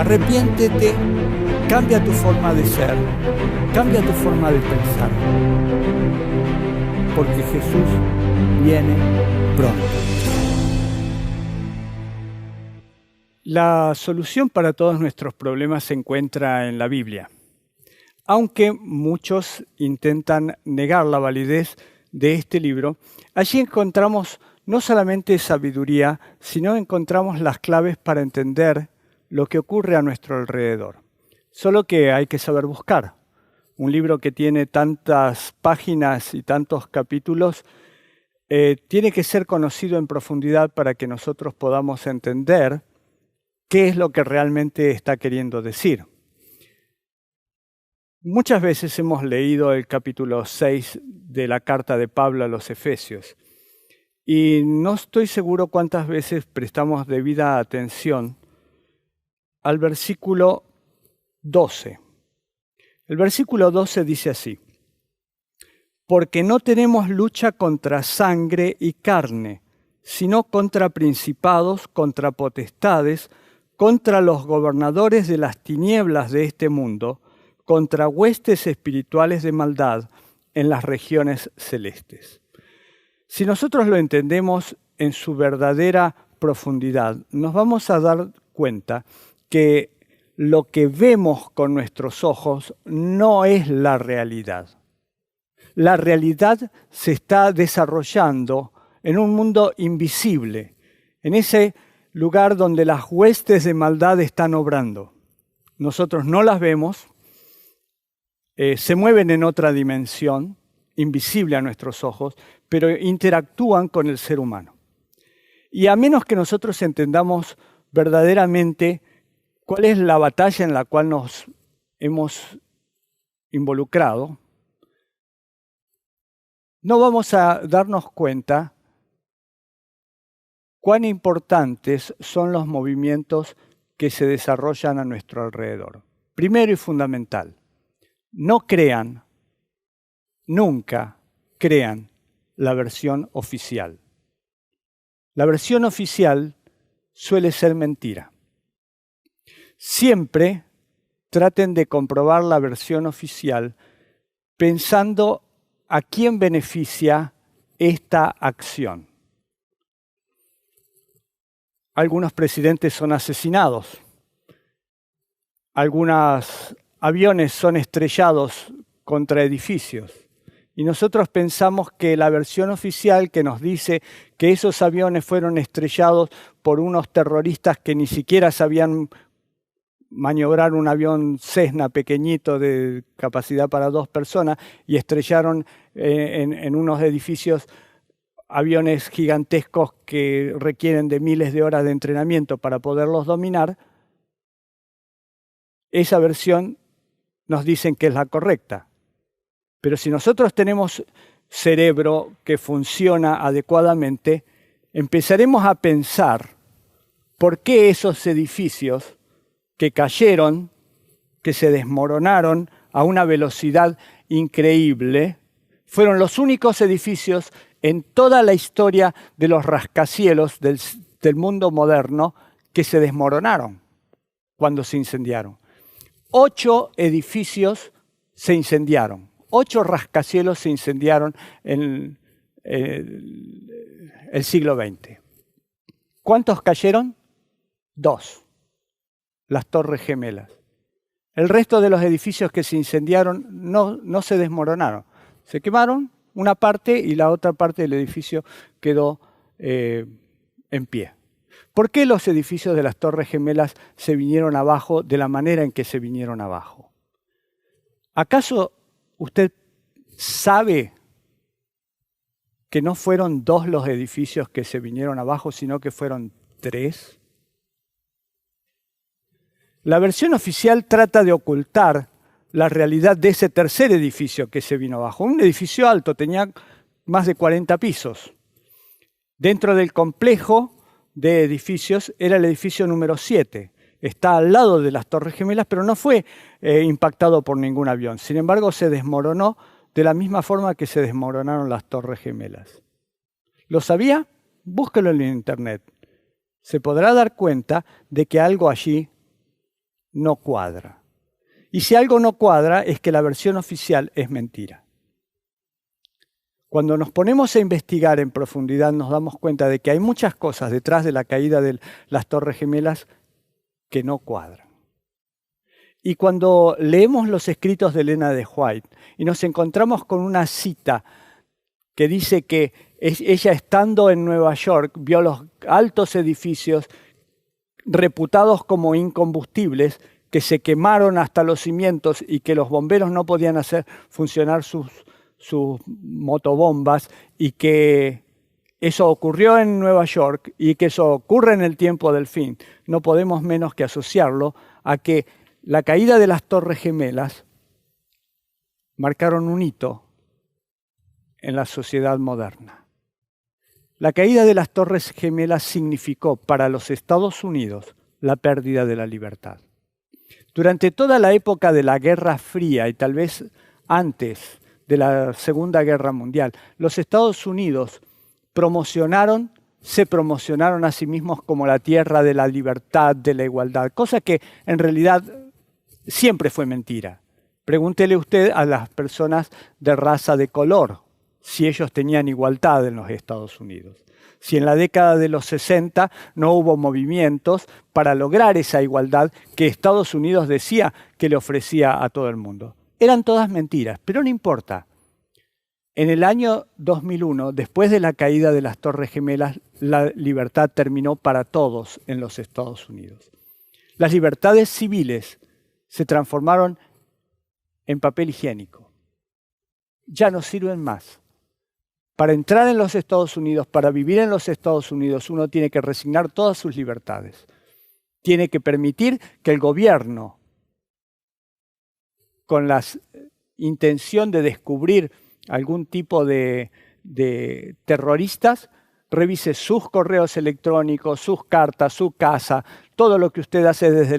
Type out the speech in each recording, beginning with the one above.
Arrepiéntete, cambia tu forma de ser, cambia tu forma de pensar, porque Jesús viene pronto. La solución para todos nuestros problemas se encuentra en la Biblia, aunque muchos intentan negar la validez de este libro. Allí encontramos no solamente sabiduría, sino encontramos las claves para entender lo que ocurre a nuestro alrededor. Solo que hay que saber buscar. Un libro que tiene tantas páginas y tantos capítulos tiene que ser conocido en profundidad para que nosotros podamos entender qué es lo que realmente está queriendo decir. Muchas veces hemos leído el capítulo 6 de la carta de Pablo a los Efesios y no estoy seguro cuántas veces prestamos debida atención al versículo 12. El versículo 12 dice así: porque no tenemos lucha contra sangre y carne, sino contra principados, contra potestades, contra los gobernadores de las tinieblas de este mundo, contra huestes espirituales de maldad en las regiones celestes. Si nosotros lo entendemos en su verdadera profundidad, nos vamos a dar cuenta que lo que vemos con nuestros ojos no es la realidad. La realidad se está desarrollando en un mundo invisible, en ese lugar donde las huestes de maldad están obrando. Nosotros no las vemos, se mueven en otra dimensión, invisible a nuestros ojos, pero interactúan con el ser humano. Y a menos que nosotros entendamos verdaderamente cuál es la batalla en la cual nos hemos involucrado, no vamos a darnos cuenta cuán importantes son los movimientos que se desarrollan a nuestro alrededor. Primero y fundamental, no crean, nunca crean la versión oficial. La versión oficial suele ser mentira. Siempre traten de comprobar la versión oficial pensando a quién beneficia esta acción. Algunos presidentes son asesinados, algunos aviones son estrellados contra edificios. Y nosotros pensamos que la versión oficial que nos dice que esos aviones fueron estrellados por unos terroristas que ni siquiera sabían maniobrar un avión Cessna pequeñito de capacidad para 2 personas y estrellaron en unos edificios aviones gigantescos que requieren de miles de horas de entrenamiento para poderlos dominar. Esa versión nos dicen que es la correcta. Pero si nosotros tenemos cerebro que funciona adecuadamente, empezaremos a pensar por qué esos edificios que cayeron, que se desmoronaron a una velocidad increíble, fueron los únicos edificios en toda la historia de los rascacielos del mundo moderno que se desmoronaron cuando se incendiaron. 8 edificios se incendiaron. 8 rascacielos se incendiaron en el siglo XX. ¿Cuántos cayeron? 2. Las Torres Gemelas. El resto de los edificios que se incendiaron no se desmoronaron. Se quemaron una parte y la otra parte del edificio quedó en pie. ¿Por qué los edificios de las Torres Gemelas se vinieron abajo de la manera en que se vinieron abajo? ¿Acaso usted sabe que no fueron 2 los edificios que se vinieron abajo, sino que fueron 3? La versión oficial trata de ocultar la realidad de ese tercer edificio que se vino abajo. Un edificio alto, tenía más de 40 pisos. Dentro del complejo de edificios era el edificio número 7. Está al lado de las Torres Gemelas, pero no fue impactado por ningún avión. Sin embargo, se desmoronó de la misma forma que se desmoronaron las Torres Gemelas. ¿Lo sabía? Búsquelo en internet. Se podrá dar cuenta de que algo allí no cuadra. Y si algo no cuadra es que la versión oficial es mentira. Cuando nos ponemos a investigar en profundidad nos damos cuenta de que hay muchas cosas detrás de la caída de las Torres Gemelas que no cuadran. Y cuando leemos los escritos de Elena de White y nos encontramos con una cita que dice que ella estando en Nueva York vio los altos edificios reputados como incombustibles que se quemaron hasta los cimientos y que los bomberos no podían hacer funcionar sus motobombas y que eso ocurrió en Nueva York y que eso ocurre en el tiempo del fin, no podemos menos que asociarlo a que la caída de las Torres Gemelas marcaron un hito en la sociedad moderna. La caída de las Torres Gemelas significó para los Estados Unidos la pérdida de la libertad. Durante toda la época de la Guerra Fría y tal vez antes de la Segunda Guerra Mundial, los Estados Unidos se promocionaron a sí mismos como la tierra de la libertad, de la igualdad, cosa que en realidad siempre fue mentira. Pregúntele usted a las personas de raza de color si ellos tenían igualdad en los Estados Unidos. Si en la década de los 60 no hubo movimientos para lograr esa igualdad que Estados Unidos decía que le ofrecía a todo el mundo. Eran todas mentiras, pero no importa. En el año 2001, después de la caída de las Torres Gemelas, la libertad terminó para todos en los Estados Unidos. Las libertades civiles se transformaron en papel higiénico. Ya no sirven más. Para entrar en los Estados Unidos, para vivir en los Estados Unidos, uno tiene que resignar todas sus libertades. Tiene que permitir que el gobierno, con la intención de descubrir algún tipo de terroristas, revise sus correos electrónicos, sus cartas, su casa, todo lo que usted hace desde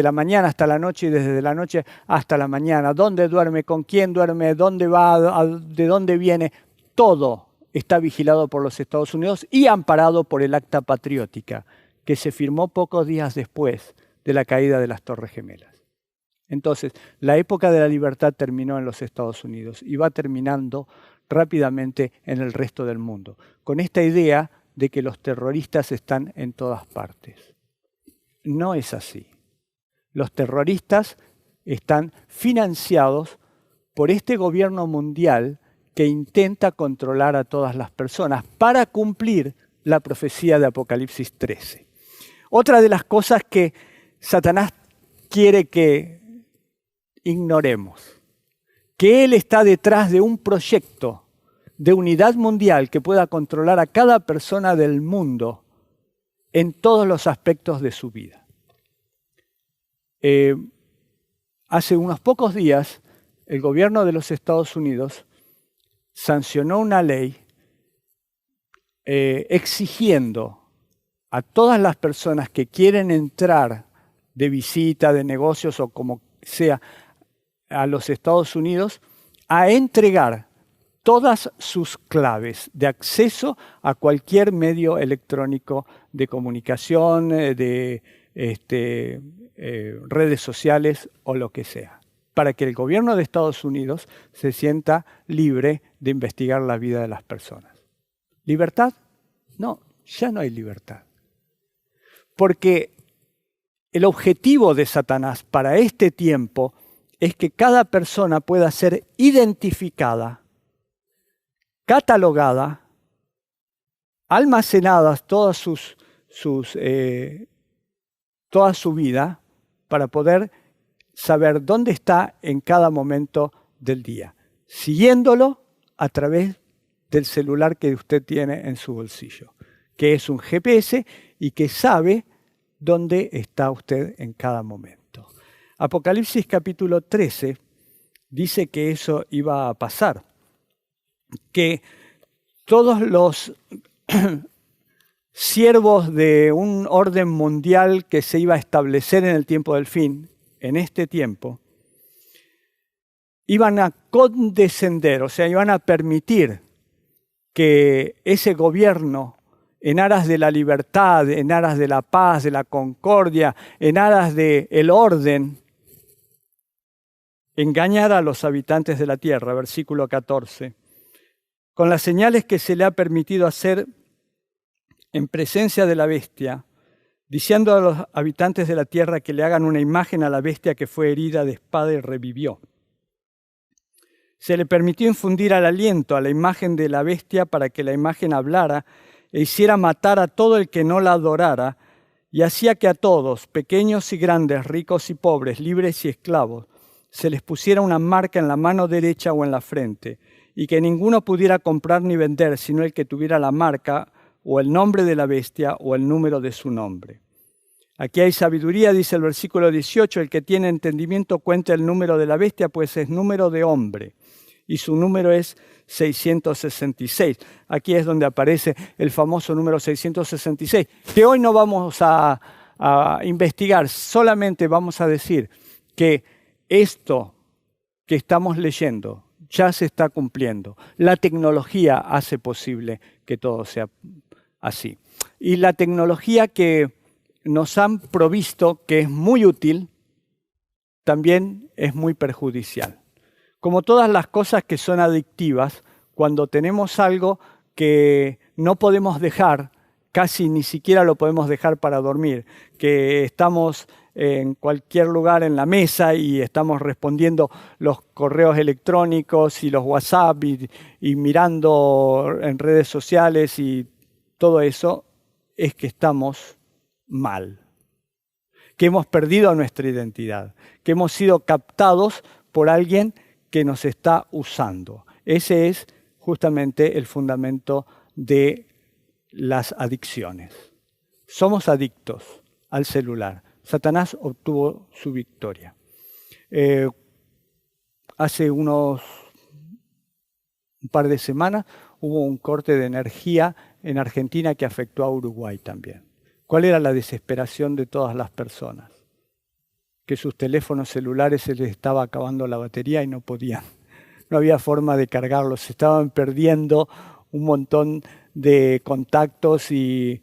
la mañana hasta la noche y desde la noche hasta la mañana. ¿Dónde duerme? ¿Con quién duerme? ¿Dónde va? ¿De dónde viene? Todo está vigilado por los Estados Unidos y amparado por el Acta Patriótica, que se firmó pocos días después de la caída de las Torres Gemelas. Entonces, la época de la libertad terminó en los Estados Unidos y va terminando rápidamente en el resto del mundo, con esta idea de que los terroristas están en todas partes. No es así. Los terroristas están financiados por este gobierno mundial que intenta controlar a todas las personas para cumplir la profecía de Apocalipsis 13. Otra de las cosas que Satanás quiere que ignoremos, que él está detrás de un proyecto de unidad mundial que pueda controlar a cada persona del mundo en todos los aspectos de su vida. Hace unos pocos días, el gobierno de los Estados Unidos sancionó una ley exigiendo a todas las personas que quieren entrar de visita, de negocios o como sea a los Estados Unidos, a entregar todas sus claves de acceso a cualquier medio electrónico de comunicación, de redes sociales o lo que sea, para que el gobierno de Estados Unidos se sienta libre de investigar la vida de las personas. ¿Libertad? No, ya no hay libertad. Porque el objetivo de Satanás para este tiempo es que cada persona pueda ser identificada, catalogada, almacenadas toda su vida para poder saber dónde está en cada momento del día, siguiéndolo a través del celular que usted tiene en su bolsillo, que es un GPS y que sabe dónde está usted en cada momento. Apocalipsis capítulo 13 dice que eso iba a pasar, que todos los siervos de un orden mundial que se iba a establecer en el tiempo del fin, en este tiempo, iban a condescender, o sea, iban a permitir que ese gobierno en aras de la libertad, en aras de la paz, de la concordia, en aras del orden, engañar a los habitantes de la tierra, versículo 14, con las señales que se le ha permitido hacer en presencia de la bestia, diciendo a los habitantes de la tierra que le hagan una imagen a la bestia que fue herida de espada y revivió. Se le permitió infundir al aliento a la imagen de la bestia para que la imagen hablara e hiciera matar a todo el que no la adorara, y hacía que a todos, pequeños y grandes, ricos y pobres, libres y esclavos, se les pusiera una marca en la mano derecha o en la frente, y que ninguno pudiera comprar ni vender, sino el que tuviera la marca o el nombre de la bestia o el número de su nombre. Aquí hay sabiduría, dice el versículo 18, el que tiene entendimiento cuenta el número de la bestia, pues es número de hombre, y su número es 666. Aquí es donde aparece el famoso número 666, que hoy no vamos a investigar, solamente vamos a decir que esto que estamos leyendo ya se está cumpliendo. La tecnología hace posible que todo sea así. Y la tecnología que nos han provisto, que es muy útil, también es muy perjudicial. Como todas las cosas que son adictivas, cuando tenemos algo que no podemos dejar, casi ni siquiera lo podemos dejar para dormir, que estamos en cualquier lugar en la mesa y estamos respondiendo los correos electrónicos y los WhatsApp y mirando en redes sociales y todo eso, es que estamos mal, que hemos perdido nuestra identidad, que hemos sido captados por alguien que nos está usando. Ese es justamente el fundamento de las adicciones. Somos adictos al celular. Satanás obtuvo su victoria. Hace un par de semanas hubo un corte de energía en Argentina que afectó a Uruguay también. ¿Cuál era la desesperación de todas las personas? Que sus teléfonos celulares se les estaba acabando la batería y no podían. No había forma de cargarlos. Se estaban perdiendo un montón de contactos y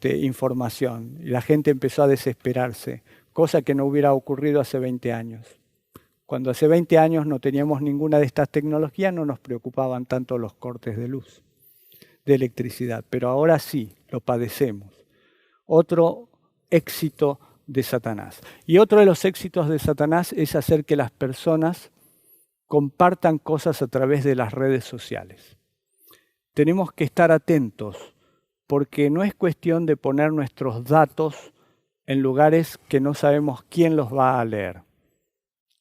información. Y la gente empezó a desesperarse, cosa que no hubiera ocurrido hace 20 años. Cuando hace 20 años no teníamos ninguna de estas tecnologías, no nos preocupaban tanto los cortes de luz, de electricidad. Pero ahora sí, lo padecemos. Otro éxito de Satanás. Y otro de los éxitos de Satanás es hacer que las personas compartan cosas a través de las redes sociales. Tenemos que estar atentos porque no es cuestión de poner nuestros datos en lugares que no sabemos quién los va a leer.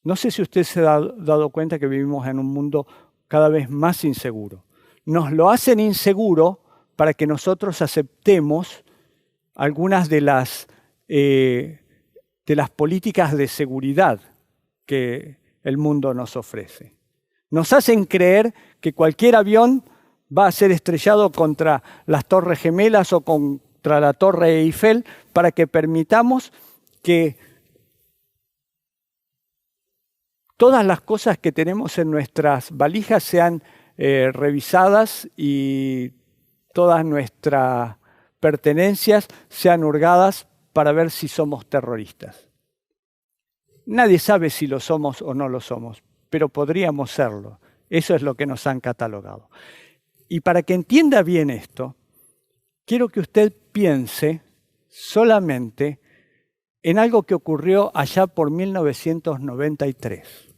No sé si usted se ha dado cuenta que vivimos en un mundo cada vez más inseguro. Nos lo hacen inseguro para que nosotros aceptemos algunas de las políticas de seguridad que el mundo nos ofrece. Nos hacen creer que cualquier avión va a ser estrellado contra las Torres Gemelas o contra la Torre Eiffel para que permitamos que todas las cosas que tenemos en nuestras valijas sean revisadas y todas nuestras pertenencias sean hurgadas para ver si somos terroristas. Nadie sabe si lo somos o no lo somos, pero podríamos serlo. Eso es lo que nos han catalogado. Y para que entienda bien esto, quiero que usted piense solamente en algo que ocurrió allá por 1993,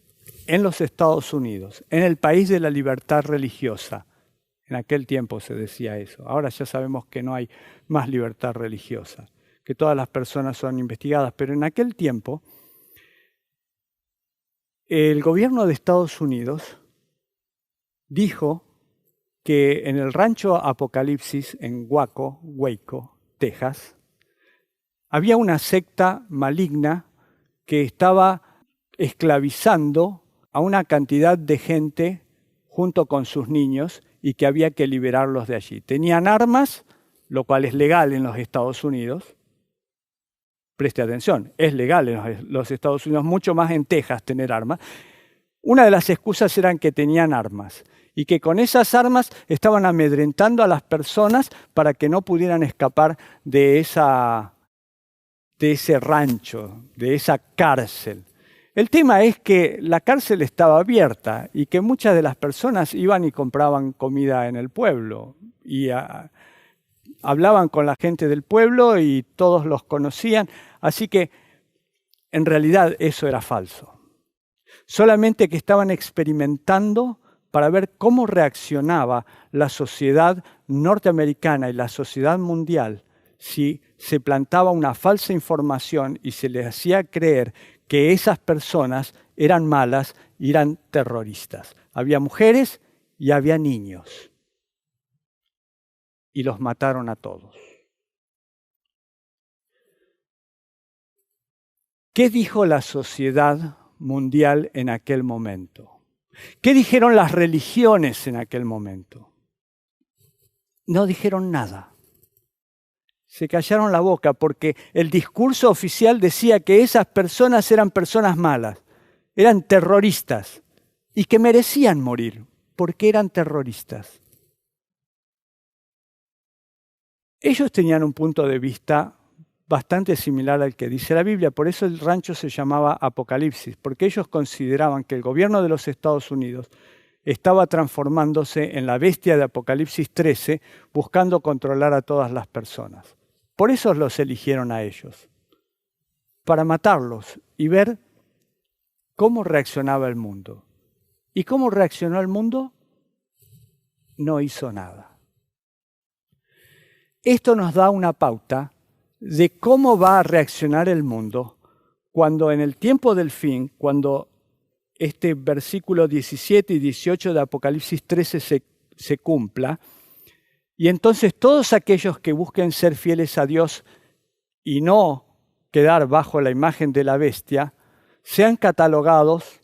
en los Estados Unidos, en el país de la libertad religiosa. En aquel tiempo se decía eso. Ahora ya sabemos que no hay más libertad religiosa, que todas las personas son investigadas, pero en aquel tiempo el gobierno de Estados Unidos dijo que en el rancho Apocalipsis, en Waco, Texas, había una secta maligna que estaba esclavizando a una cantidad de gente junto con sus niños y que había que liberarlos de allí. Tenían armas, lo cual es legal en los Estados Unidos. Preste atención, es legal en los Estados Unidos, mucho más en Texas tener armas. Una de las excusas eran que tenían armas. y que con esas armas estaban amedrentando a las personas para que no pudieran escapar de ese rancho, de esa cárcel. El tema es que la cárcel estaba abierta y que muchas de las personas iban y compraban comida en el pueblo y hablaban con la gente del pueblo y todos los conocían, así que en realidad eso era falso. Solamente que estaban experimentando para ver cómo reaccionaba la sociedad norteamericana y la sociedad mundial si se plantaba una falsa información y se les hacía creer que esas personas eran malas y eran terroristas. Había mujeres y había niños. Y los mataron a todos. ¿Qué dijo la sociedad mundial en aquel momento? ¿Qué dijeron las religiones en aquel momento? No dijeron nada. Se callaron la boca porque el discurso oficial decía que esas personas eran personas malas, eran terroristas y que merecían morir porque eran terroristas. Ellos tenían un punto de vista bastante similar al que dice la Biblia, por eso el rancho se llamaba Apocalipsis, porque ellos consideraban que el gobierno de los Estados Unidos estaba transformándose en la bestia de Apocalipsis 13, buscando controlar a todas las personas. Por eso los eligieron a ellos, para matarlos y ver cómo reaccionaba el mundo. ¿Y cómo reaccionó el mundo? No hizo nada. Esto nos da una pauta de cómo va a reaccionar el mundo cuando en el tiempo del fin, cuando este versículo 17 y 18 de Apocalipsis 13 se cumpla, y entonces todos aquellos que busquen ser fieles a Dios y no quedar bajo la imagen de la bestia, sean catalogados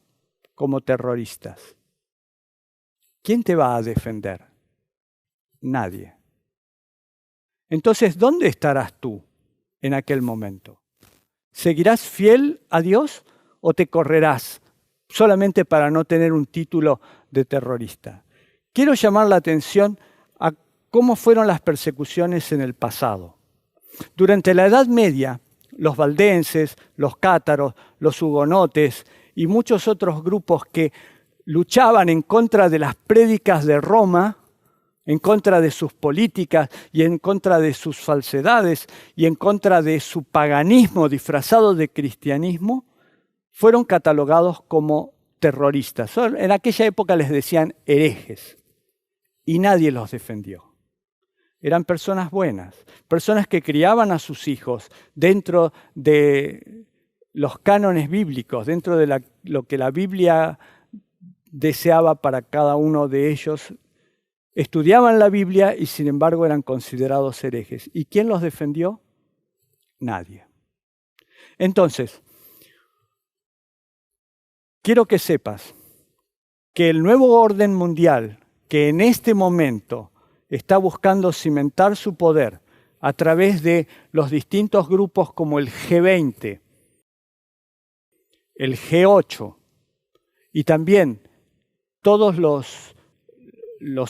como terroristas. ¿Quién te va a defender? Nadie. Entonces, ¿dónde estarás tú en aquel momento? ¿Seguirás fiel a Dios o te correrás solamente para no tener un título de terrorista? Quiero llamar la atención a cómo fueron las persecuciones en el pasado. Durante la Edad Media, los valdenses, los cátaros, los hugonotes y muchos otros grupos que luchaban en contra de las prédicas de Roma, en contra de sus políticas y en contra de sus falsedades y en contra de su paganismo disfrazado de cristianismo, fueron catalogados como terroristas. En aquella época les decían herejes y nadie los defendió. Eran personas buenas, personas que criaban a sus hijos dentro de los cánones bíblicos, dentro de lo que la Biblia deseaba para cada uno de ellos. Estudiaban la Biblia y sin embargo eran considerados herejes. ¿Y quién los defendió? Nadie. Entonces, quiero que sepas que el nuevo orden mundial que en este momento está buscando cimentar su poder a través de los distintos grupos como el G20, el G8 y también todos los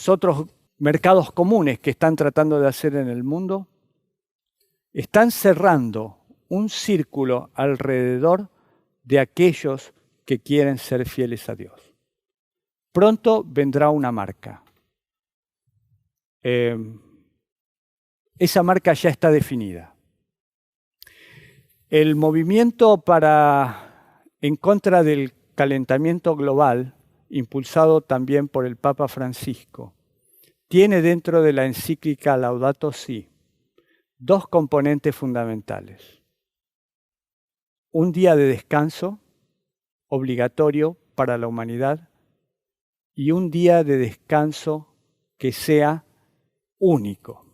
otros mercados comunes que están tratando de hacer en el mundo, están cerrando un círculo alrededor de aquellos que quieren ser fieles a Dios. Pronto vendrá una marca. Esa marca ya está definida. El movimiento en contra del calentamiento global, impulsado también por el Papa Francisco, tiene dentro de la encíclica Laudato Si dos componentes fundamentales. Un día de descanso obligatorio para la humanidad y un día de descanso que sea único.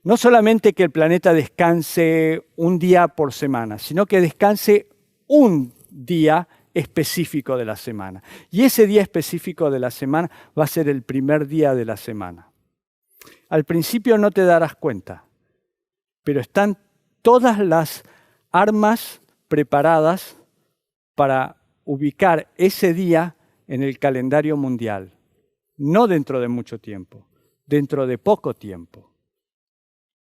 No solamente que el planeta descanse un día por semana, sino que descanse un día específico de la semana. Y ese día específico de la semana va a ser el primer día de la semana. Al principio no te darás cuenta, pero están todas las armas preparadas para ubicar ese día en el calendario mundial. no dentro de mucho tiempo, dentro de poco tiempo.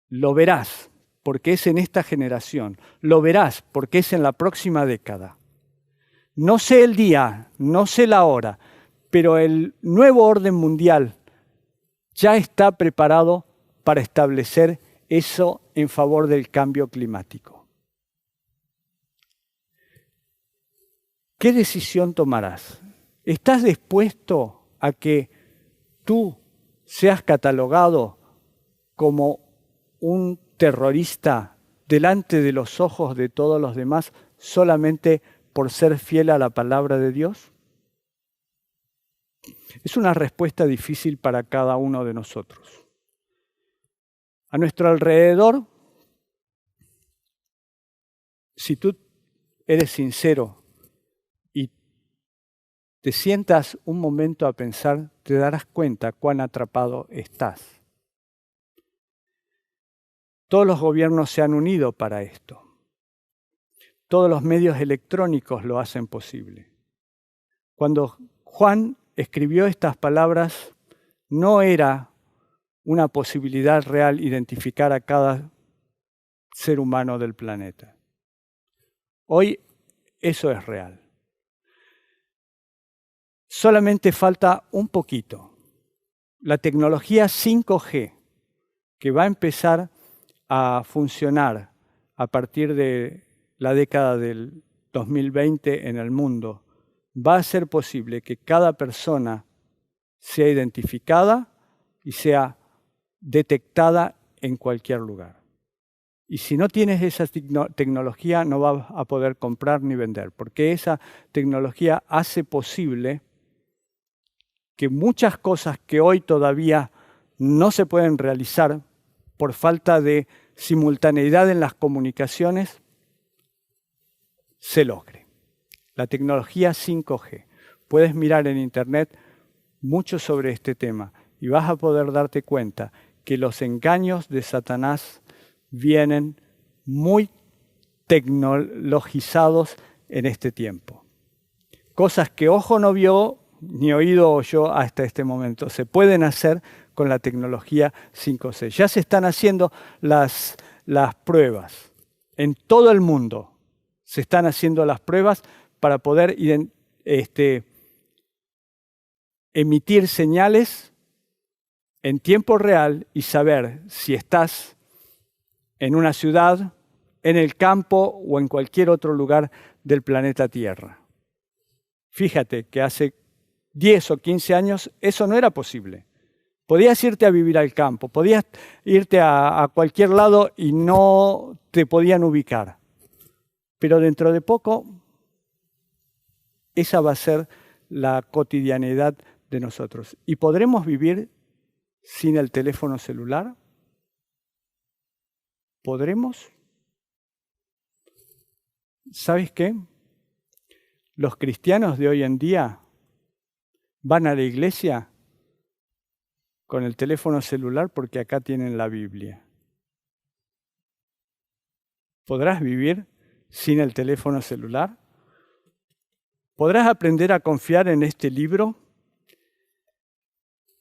Lo verás, porque es en esta generación. Lo verás, porque es en la próxima década. No sé el día, no sé la hora, pero el nuevo orden mundial ya está preparado para establecer eso en favor del cambio climático. ¿Qué decisión tomarás? ¿Estás dispuesto a que tú seas catalogado como un terrorista delante de los ojos de todos los demás solamente por ser fiel a la palabra de Dios? Es una respuesta difícil para cada uno de nosotros. A nuestro alrededor, si tú eres sincero y te sientas un momento a pensar, te darás cuenta cuán atrapado estás. Todos los gobiernos se han unido para esto. Todos los medios electrónicos lo hacen posible. Cuando Juan escribió estas palabras, no era una posibilidad real identificar a cada ser humano del planeta. Hoy eso es real. Solamente falta un poquito. La tecnología 5G, que va a empezar a funcionar a partir de la década del 2020 en el mundo, va a hacer posible que cada persona sea identificada y sea detectada en cualquier lugar. Y si no tienes esa tecnología, no vas a poder comprar ni vender, porque esa tecnología hace posible que muchas cosas que hoy todavía no se pueden realizar por falta de simultaneidad en las comunicaciones, se logre. La tecnología 5G. Puedes mirar en internet mucho sobre este tema y vas a poder darte cuenta que los engaños de Satanás vienen muy tecnologizados en este tiempo. Cosas que ojo no vio ni oído oyó hasta este momento se pueden hacer con la tecnología 5G. Ya se están haciendo las pruebas. En todo el mundo se están haciendo las pruebas para poder emitir señales en tiempo real y saber si estás en una ciudad, en el campo o en cualquier otro lugar del planeta Tierra. Fíjate que hace 10 o 15 años eso no era posible. Podías irte a vivir al campo, podías irte a cualquier lado y no te podían ubicar. Pero dentro de poco, esa va a ser la cotidianidad de nosotros. ¿Y podremos vivir sin el teléfono celular? ¿Podremos? ¿Sabes qué? Los cristianos de hoy en día van a la iglesia con el teléfono celular porque acá tienen la Biblia. ¿Podrás vivir sin el teléfono celular? ¿Podrás aprender a confiar en este libro?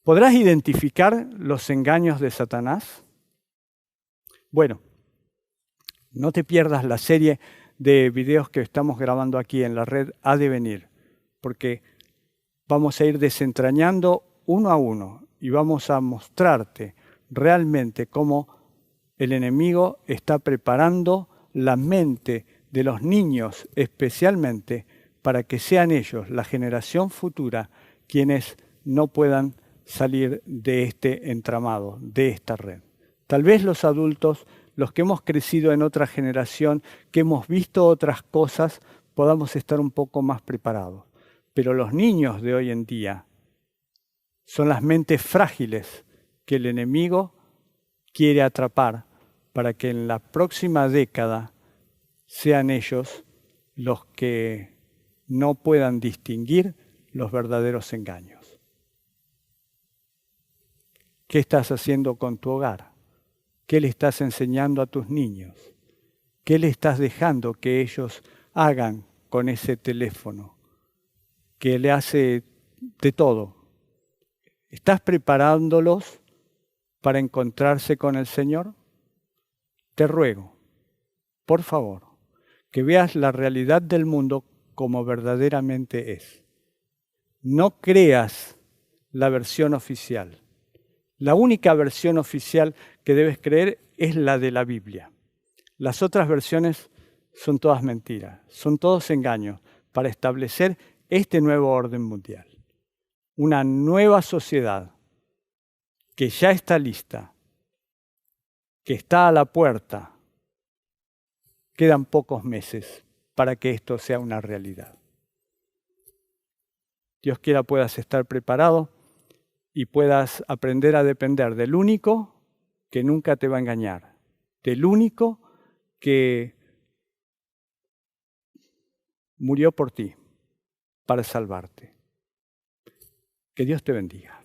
¿Podrás identificar los engaños de Satanás? Bueno, no te pierdas la serie de videos que estamos grabando aquí en la red Ha de Venir, porque vamos a ir desentrañando uno a uno y vamos a mostrarte realmente cómo el enemigo está preparando la mente de los niños especialmente para que sean ellos, la generación futura, quienes no puedan salir de este entramado, de esta red. Tal vez los adultos, los que hemos crecido en otra generación, que hemos visto otras cosas, podamos estar un poco más preparados. Pero los niños de hoy en día son las mentes frágiles que el enemigo quiere atrapar para que en la próxima década sean ellos los que no puedan distinguir los verdaderos engaños. ¿Qué estás haciendo con tu hogar? ¿Qué le estás enseñando a tus niños? ¿Qué le estás dejando que ellos hagan con ese teléfono que le hace de todo? ¿Estás preparándolos para encontrarse con el Señor? Te ruego, por favor, que veas la realidad del mundo como verdaderamente es. No creas la versión oficial. La única versión oficial que debes creer es la de la Biblia. Las otras versiones son todas mentiras, son todos engaños para establecer este nuevo orden mundial. Una nueva sociedad que ya está lista, que está a la puerta. Quedan pocos meses para que esto sea una realidad. Dios quiera puedas estar preparado y puedas aprender a depender del único que nunca te va a engañar, del único que murió por ti para salvarte. Que Dios te bendiga.